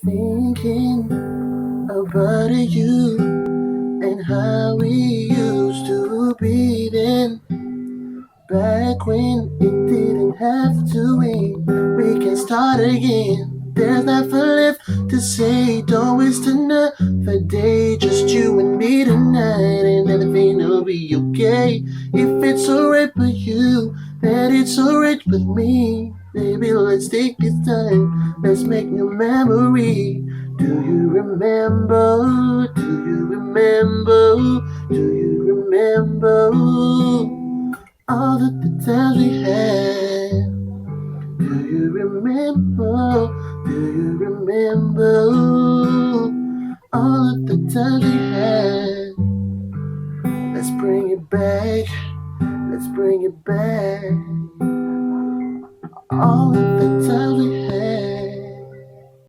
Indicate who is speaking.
Speaker 1: thinking about you and how we used to be then. Back when it didn't have to end, we can start again. There's nothing left to say, don't waste another day. Just you and me tonight, and everything will be okay. If it's alright with you, then it's alright with me. Baby, let's take this time, let's make new memory. Do you remember? Do you remember? Do you remember? All of the times we had. Do you remember? Do you remember? All of the times we had. Let's bring it back. Let's bring it back. All of the times we had.